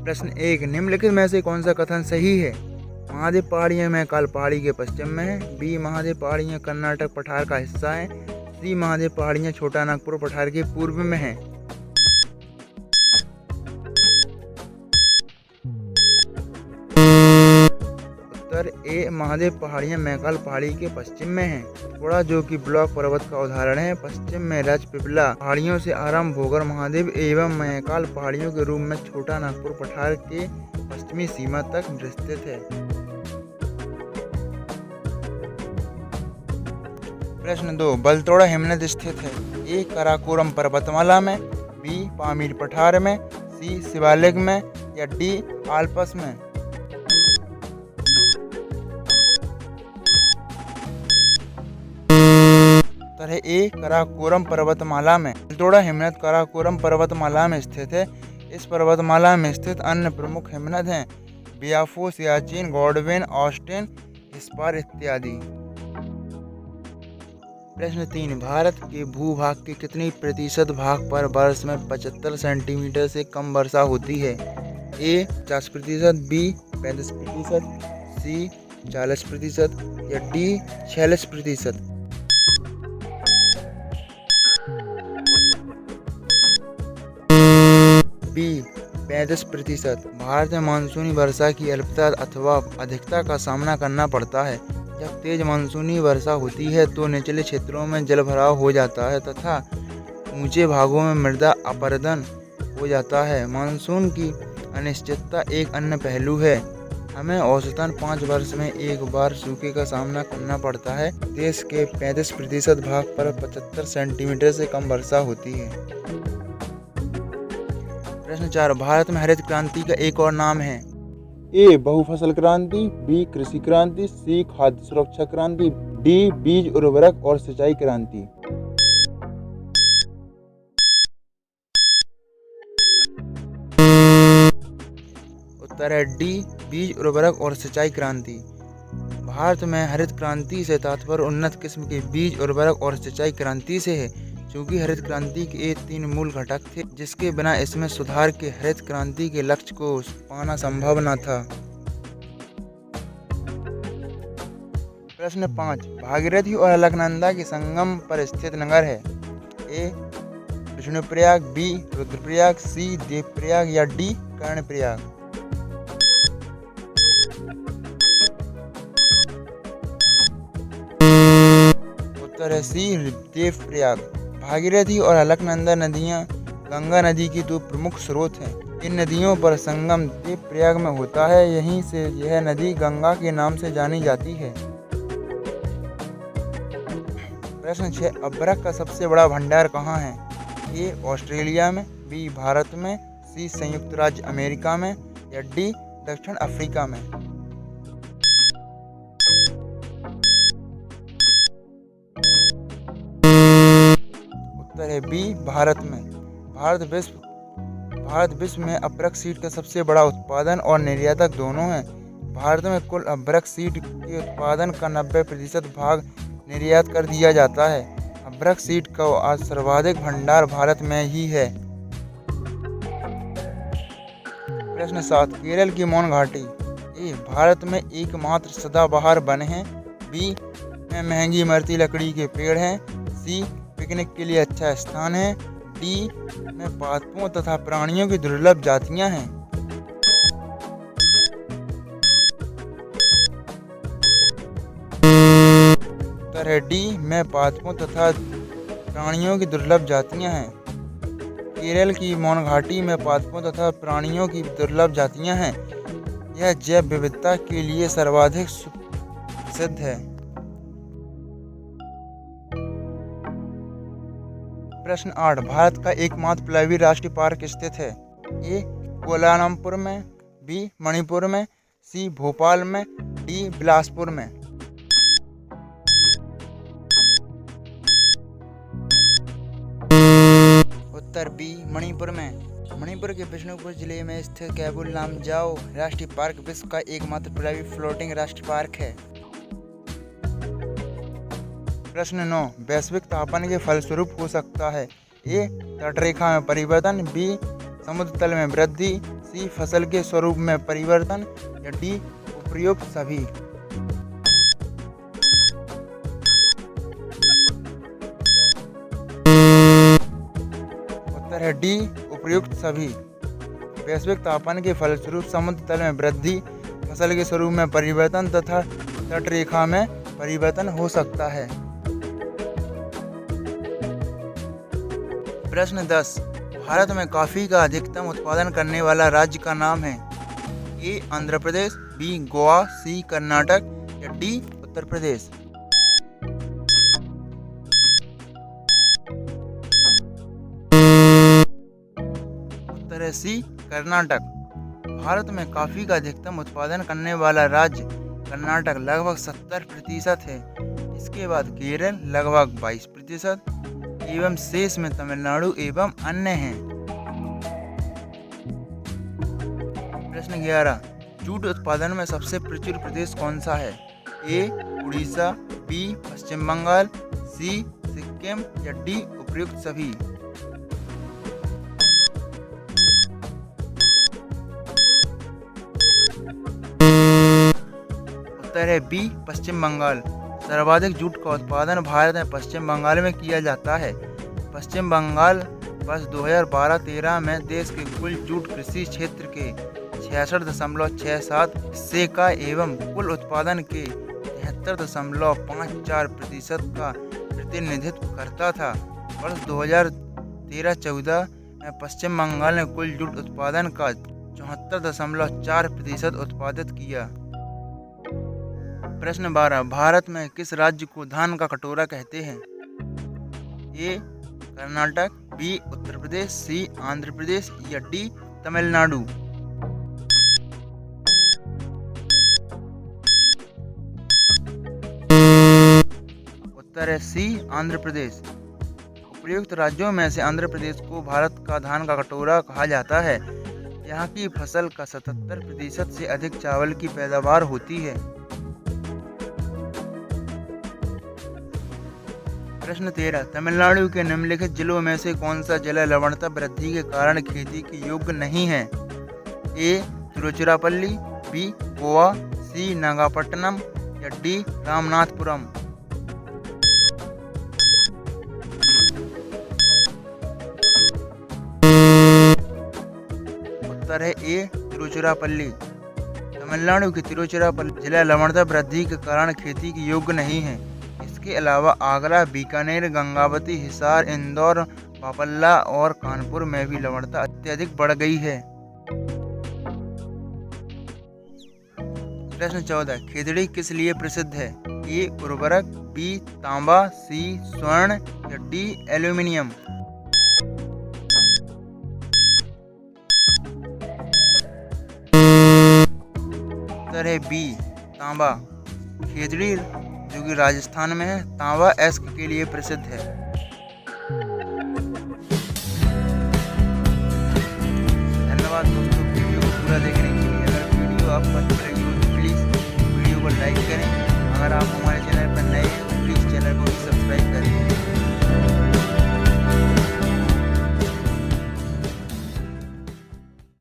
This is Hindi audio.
प्रश्न 1, निम्नलिखित में से कौन सा कथन सही है? महादेव पहाड़ियाँ महाकाल पहाड़ी के पश्चिम में है। बी, महादेव पहाड़ियाँ कर्नाटक पठार का हिस्सा है। सी, महादेव पहाड़ियाँ छोटा नागपुर पठार के पूर्व में है। उत्तर ए, महादेव पहाड़ियाँ महाकाल पहाड़ी के पश्चिम में है। थोड़ा जो कि ब्लॉक पर्वत का उदाहरण है। पश्चिम में राजपिपला पहाड़ियों से आरंभ होकर महादेव एवं महाकाल पहाड़ियों के रूप में छोटा नागपुर पठार के पश्चिमी सीमा तक विस्तृत है। प्रश्न 2, बलतोड़ा हिमनद स्थित है? ए, काराकोरम पर्वतमाला में। बी, पामीर पठार में। सी, शिवालिक में। या डी, आल्प्स में। उत्तर है ए, काराकोरम पर्वतमाला में। बलतोड़ा हिमनद काराकोरम पर्वतमाला में स्थित है। इस पर्वतमाला में स्थित अन्य प्रमुख हिमनद हैं बियाफो, सियाचिन, गॉडविन, ऑस्टिन, हिस्पार इत्यादि। प्रश्न 3, भारत के भूभाग के कितनी प्रतिशत भाग पर वर्ष में 75 सेंटीमीटर से कम वर्षा होती है? ए, 50%, बी, 35%, सी, 40% या डी, 46%। बी, 35%। भारत में मानसूनी वर्षा की अल्पता अथवा अधिकता का सामना करना पड़ता है। जब तेज मानसूनी वर्षा होती है तो निचले क्षेत्रों में जलभराव हो जाता है तथा ऊंचे भागों में मृदा अपरदन हो जाता है। मानसून की अनिश्चितता एक अन्य पहलू है। हमें औसतन 5 वर्ष में एक बार सूखे का सामना करना पड़ता है। देश के 35% भाग पर 75 सेंटीमीटर से कम वर्षा होती है। प्रश्न 4, भारत में हरित क्रांति का एक और नाम है? ए, बहुफसल क्रांति। बी, कृषि क्रांति। सी, खाद्य सुरक्षा क्रांति। डी, बीज उर्वरक और सिंचाई क्रांति। उत्तर है डी, बीज उर्वरक और सिंचाई क्रांति। भारत में हरित क्रांति से तात्पर्य उन्नत किस्म के बीज उर्वरक और सिंचाई क्रांति से है। चूंकि हरित क्रांति के 3 मूल घटक थे जिसके बिना इसमें सुधार के हरित क्रांति के लक्ष्य को पाना संभव न था। प्रश्न 5, भागीरथी और अलकनंदा के संगम पर स्थित नगर है? ए, विष्णुप्रयाग। बी, रुद्रप्रयाग। सी, देवप्रयाग या डी, कर्णप्रयाग। उत्तर है सी, देवप्रयाग। भागीरथी और अलकनंदा नदियां गंगा नदी की 2 प्रमुख स्रोत हैं। इन नदियों पर संगम देवप्रयाग में होता है। यहीं से यह नदी गंगा के नाम से जानी जाती है। प्रश्न 6, अभ्रक का सबसे बड़ा भंडार कहाँ है? ए, ऑस्ट्रेलिया में। बी, भारत में। सी, संयुक्त राज्य अमेरिका में। या डी, दक्षिण अफ्रीका में। उत्तर है बी, भारत में। भारत विश्व में अभ्रक सीड का सबसे बड़ा उत्पादन और निर्यातक दोनों है। भारत में कुल अभ्रक सीड के उत्पादन का 90% भाग निर्यात कर दिया जाता है। अभ्रक सीड का आज सर्वाधिक भंडार भारत में ही है। प्रश्न 7, केरल की मौन घाटी? ए, भारत में एकमात्र सदाबहार वन है। बी, में महंगी इमारती लकड़ी के पेड़ हैं। सी, पिकनिक के लिए अच्छा स्थान है। डी, में पादपों तथा प्राणियों की दुर्लभ जातियां हैं। उत्तर है डी, में पादपों तथा प्राणियों की दुर्लभ जातियां हैं। केरल की मौन घाटी में पादपों तथा प्राणियों की दुर्लभ जातियां हैं। यह जैव विविधता के लिए सर्वाधिक प्रसिद्ध है। प्रश्न 8, भारत का एकमात्र प्लावी राष्ट्रीय पार्क स्थित है? ए, कोलालमपुर में। बी, मणिपुर में। सी, भोपाल में। डी, बिलासपुर में। उत्तर बी, मणिपुर में। मणिपुर के बिष्णुपुर जिले में स्थित कैबुल लामजाओ राष्ट्रीय पार्क विश्व का एकमात्र प्लावी फ्लोटिंग राष्ट्रीय पार्क है। प्रश्न 9, वैश्विक तापन के फलस्वरूप हो सकता है? ए, तटरेखा में परिवर्तन। बी, समुद्र तल में वृद्धि। सी फसल के स्वरूप में परिवर्तन या डी उपर्युक्त सभी। उत्तर है डी उपर्युक्त सभी। वैश्विक तापमान के फलस्वरूप समुद्र तल में वृद्धि, फसल के स्वरूप में परिवर्तन तथा तटरेखा में परिवर्तन हो सकता है। प्रश्न 10। भारत में कॉफी का अधिकतम उत्पादन करने वाला राज्य का नाम है। ए आंध्र प्रदेश, बी गोवा, सी कर्नाटक या डी उत्तर प्रदेश। उत्तर है सी कर्नाटक। भारत में कॉफी का अधिकतम उत्पादन करने वाला राज्य कर्नाटक लगभग 70% है। इसके बाद केरल लगभग 22% एवं शेष में तमिलनाडु एवं अन्य हैं। प्रश्न 11। जूट उत्पादन में सबसे प्रचुर प्रदेश कौन सा है? ए उड़ीसा, बी पश्चिम बंगाल, सी सिक्किम या डी उपर्युक्त सभी। उत्तर है बी पश्चिम बंगाल। सर्वाधिक जूट का उत्पादन भारत में पश्चिम बंगाल में किया जाता है। पश्चिम बंगाल वर्ष 2012-13 में देश के कुल जूट कृषि क्षेत्र के 66.67% हिस्से का एवं कुल उत्पादन के 73.54% का प्रतिनिधित्व करता था। वर्ष 2013-14 में पश्चिम बंगाल ने कुल जूट उत्पादन का 74.4% उत्पादित किया। प्रश्न 12। भारत में किस राज्य को धान का कटोरा कहते हैं? ए कर्नाटक, बी उत्तर प्रदेश, सी आंध्र प्रदेश या डी तमिलनाडु। उत्तर है सी आंध्र प्रदेश। उपर्युक्त राज्यों में से आंध्र प्रदेश को भारत का धान का कटोरा कहा जाता है। यहाँ की फसल का 77% से अधिक चावल की पैदावार होती है। प्रश्न 13। तमिलनाडु के निम्नलिखित जिलों में से कौन सा जिला लवणता वृद्धि के कारण खेती के योग्य नहीं है? ए तिरुचिरापल्ली, बी गोवा, सी नागपट्टनम या डी रामनाथपुरम। उत्तर है ए तिरुचिरापल्ली। तमिलनाडु के तिरुचिरापल्ली जिला लवणता वृद्धि के कारण खेती के योग्य नहीं है। इसके अलावा आगरा, बीकानेर, गंगावती, हिसार, इंदौर, पापल्ला और कानपुर में भी लवणता अत्यधिक बढ़ गई है। प्रश्न 14। खेतड़ी किस लिए प्रसिद्ध है? ए उर्वरक, बी तांबा, सी स्वर्ण या डी एल्यूमिनियम। उत्तर है बी तांबा। खेतड़ी जो कि राजस्थान में है, तांबा एस्क के लिए प्रसिद्ध है। धन्यवाद दोस्तों वीडियो को पूरा देखने के लिए। अगर वीडियो आपको अच्छी लगी हो तो प्लीज़ वीडियो को लाइक करें। अगर आप हमारे चैनल पर नए हैं तो प्लीज़ चैनल को भी सब्सक्राइब करें।